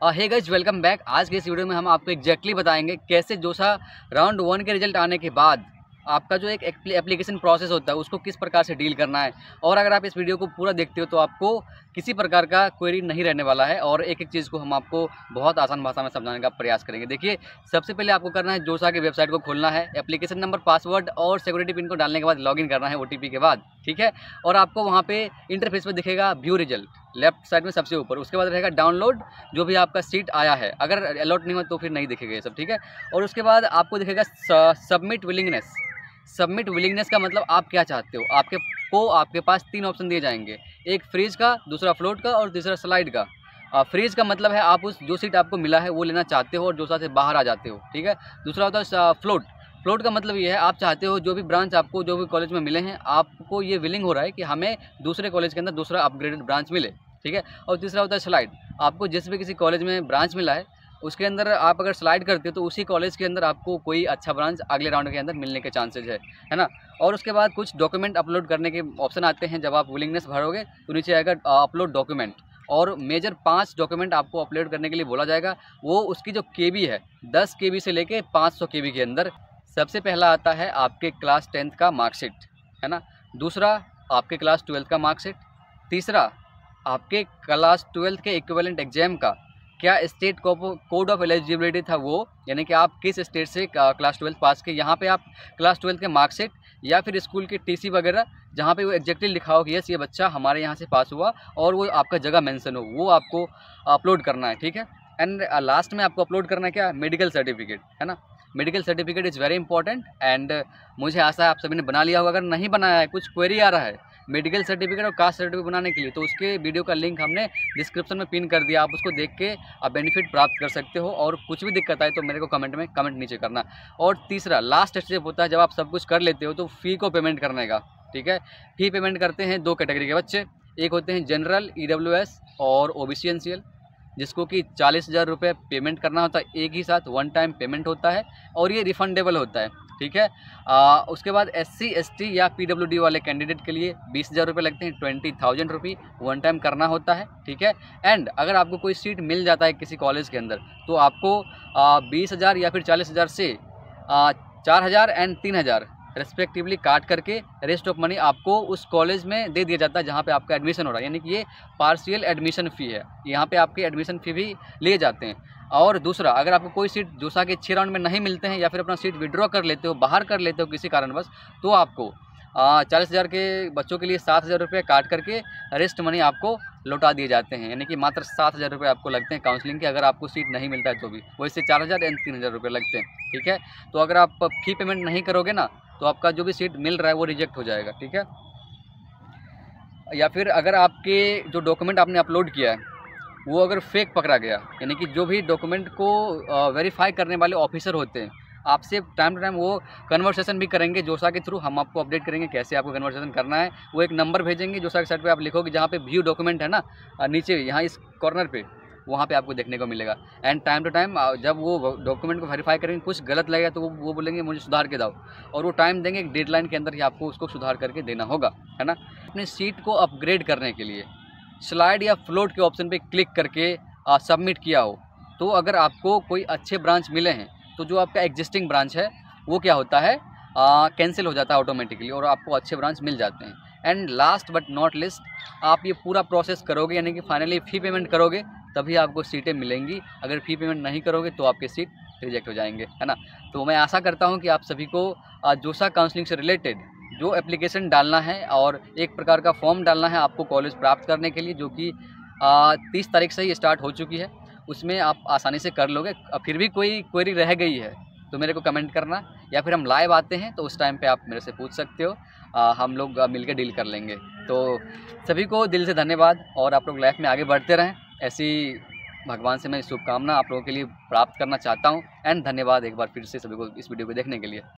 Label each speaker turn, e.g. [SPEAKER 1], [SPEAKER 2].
[SPEAKER 1] Hey guys, welcome back. आज के इस वीडियो में हम आपको एग्जैक्टली बताएंगे कैसे जोसा राउंड 1 के रिजल्ट आने के बाद आपका जो एक एप्लीकेशन प्रोसेस होता है उसको किस प्रकार से डील करना है। और अगर आप इस वीडियो को पूरा देखते हो तो आपको किसी प्रकार का क्वेरी नहीं रहने वाला है और एक एक चीज़ को हम आपको बहुत आसान भाषा में समझाने का प्रयास करेंगे। देखिए, सबसे पहले आपको करना है जोसा की वेबसाइट को खोलना है, एप्लीकेशन नंबर, पासवर्ड और सिक्योरिटी पिन को डालने के बाद लॉगिन करना है OTP के बाद, ठीक है। और आपको वहाँ पे इंटरफेस में दिखेगा व्यू रिजल्ट लेफ्ट साइड में सबसे ऊपर, उसके बाद रहेगा डाउनलोड जो भी आपका सीट आया है। अगर अलॉट नहीं हो तो फिर नहीं दिखेगा ये सब, ठीक है। और उसके बाद आपको दिखेगा सबमिट विलिंगनेस। सबमिट विलिंगनेस का मतलब आप क्या चाहते हो। आपके पास 3 ऑप्शन दिए जाएंगे, एक फ्रीज का, दूसरा फ्लोट का और तीसरा स्लाइड का। फ्रीज का मतलब है आप उस जो सीट आपको मिला है वो लेना चाहते हो और जोसा से बाहर आ जाते हो, ठीक है। दूसरा होता है फ्लोट। फ्लोट का मतलब ये है आप चाहते हो जो भी ब्रांच आपको जो भी कॉलेज में मिले हैं आपको ये विलिंग हो रहा है कि हमें दूसरे कॉलेज के अंदर दूसरा अपग्रेडेड ब्रांच मिले, ठीक है। और तीसरा होता है स्लाइड। आपको जिस भी किसी कॉलेज में ब्रांच मिला है उसके अंदर आप अगर स्लाइड करते हो तो उसी कॉलेज के अंदर आपको कोई अच्छा ब्रांच अगले राउंड के अंदर मिलने के चांसेज है ना। और उसके बाद कुछ डॉक्यूमेंट अपलोड करने के ऑप्शन आते हैं। जब आप विलिंगनेस भरोगे तो नीचे आएगा अपलोड डॉक्यूमेंट, और मेजर 5 डॉक्यूमेंट आपको अपलोड करने के लिए बोला जाएगा। वो उसकी जो KB है 10 KB से लेके 500 KB के अंदर। सबसे पहला आता है आपके क्लास 10th का मार्कशीट, है ना। दूसरा आपके क्लास 12th का मार्कशीट। तीसरा आपके क्लास 12th के इक्विवेलेंट एग्जाम का क्या स्टेट कोड ऑफ एलिजिबिलिटी था वो, यानी कि आप किस स्टेट से क्लास 12th पास के। यहाँ पे आप क्लास 12th के मार्कशीट या फिर स्कूल की TC वगैरह जहाँ पे वो एग्जैक्टली लिखा हो कि यस ये बच्चा हमारे यहाँ से पास हुआ और वो आपका जगह मेंशन हो, वो आपको अपलोड करना है, ठीक है। एंड लास्ट में आपको अपलोड करना है क्या, मेडिकल सर्टिफिकेट, है ना। Medical certificate is very important. And मुझे आशा है आप सभी ने बना लिया होगा। अगर नहीं बनाया है, कुछ क्वेरी आ रहा है मेडिकल सर्टिफिकेट और कास्ट सर्टिफिकेट बनाने के लिए, तो उसके वीडियो का लिंक हमने डिस्क्रिप्शन में पिन कर दिया। आप उसको देख के आप बेनिफिट प्राप्त कर सकते हो। और कुछ भी दिक्कत आए तो मेरे को कमेंट नीचे करना। और तीसरा लास्ट स्टेप होता है जब आप सब कुछ कर लेते हो तो फ़ी को पेमेंट करने का, ठीक है। फ़ी पेमेंट करते हैं 2 कैटेगरी के बच्चे। एक होते हैं जनरल EWS और OBC NCL, जिसको कि 40,000 रुपये पेमेंट करना होता है एक ही साथ, 1 टाइम पेमेंट होता है और ये रिफंडेबल होता है, ठीक है। उसके बाद SC ST या PWD वाले कैंडिडेट के लिए 20,000 रुपये लगते हैं, 20,000 रुपये 1 टाइम करना होता है, ठीक है। एंड अगर आपको कोई सीट मिल जाता है किसी कॉलेज के अंदर तो आपको 20,000 या फिर 40,000 से 4,000 एंड 3,000 रेस्पेक्टिवली काट करके रेस्ट ऑफ मनी आपको उस कॉलेज में दे दिया जाता है जहाँ पे आपका एडमिशन हो रहा है। यानी कि ये पार्शियल एडमिशन फ़ी है, यहाँ पे आपके एडमिशन फ़ी भी लिए जाते हैं। और दूसरा, अगर आपको कोई सीट जोसा के 6 राउंड में नहीं मिलते हैं या फिर अपना सीट विड्रॉ कर लेते हो, बाहर कर लेते हो किसी कारणवश, तो आपको 40,000 के बच्चों के लिए 7,000 रुपये काट करके रेस्ट मनी आपको लौटा दिए जाते हैं। यानी कि मात्र 7,000 रुपये आपको लगते हैं काउंसलिंग के, अगर आपको सीट नहीं मिलता है तो भी। वैसे 4,000 एंड 3,000 रुपये लगते हैं, ठीक है। तो अगर आप फ़ी पेमेंट नहीं करोगे ना तो आपका जो भी सीट मिल रहा है वो रिजेक्ट हो जाएगा, ठीक है। या फिर अगर आपके जो डॉक्यूमेंट आपने अपलोड किया है वो अगर फेक पकड़ा गया, यानी कि जो भी डॉक्यूमेंट को वेरीफाई करने वाले ऑफिसर होते हैं आपसे टाइम टू टाइम वो कन्वर्सेशन भी करेंगे जोसा के थ्रू। हम आपको अपडेट करेंगे कैसे आपको कन्वर्सेशन करना है। वो एक नंबर भेजेंगे जोसा के साइट पे, आप लिखोगे जहाँ पे व्यू डॉक्यूमेंट है ना, नीचे यहाँ इस कॉर्नर पे, वहाँ पे आपको देखने को मिलेगा। एंड टाइम टू टाइम जब वो डॉक्यूमेंट को वेरीफाई करेंगे, कुछ गलत लगेगा तो वो बोलेंगे मुझे सुधार के दो, और वो टाइम देंगे, एक डेडलाइन के अंदर ही आपको उसको सुधार करके देना होगा, है ना। अपनी सीट को अपग्रेड करने के लिए स्लाइड या फ्लोट के ऑप्शन पे क्लिक करके सबमिट किया हो तो अगर आपको कोई अच्छे ब्रांच मिले हैं तो जो आपका एग्जिस्टिंग ब्रांच है वो क्या होता है, कैंसिल हो जाता है ऑटोमेटिकली और आपको अच्छे ब्रांच मिल जाते हैं। And last but not list, आप ये पूरा प्रोसेस करोगे यानी कि फाइनली फ़ी पेमेंट करोगे तभी आपको सीटें मिलेंगी। अगर फ़ी पेमेंट नहीं करोगे तो आपके सीट रिजेक्ट हो जाएंगे, है ना। तो मैं आशा करता हूँ कि आप सभी को जोसा काउंसलिंग से रिलेटेड जो एप्लीकेशन डालना है और एक प्रकार का फॉर्म डालना है आपको कॉलेज प्राप्त करने के लिए, जो कि 30 तारीख से ही स्टार्ट हो चुकी है, उसमें आप आसानी से कर लोगे। फिर भी कोई क्वेरी रह गई है तो मेरे को कमेंट करना, या फिर हम लाइव आते हैं तो उस टाइम पे आप मेरे से पूछ सकते हो। हम लोग मिलकर डील कर लेंगे। तो सभी को दिल से धन्यवाद और आप लोग लाइफ में आगे बढ़ते रहें, ऐसी भगवान से मैं शुभकामना आप लोगों के लिए प्राप्त करना चाहता हूँ। एंड धन्यवाद एक बार फिर से सभी को इस वीडियो को देखने के लिए।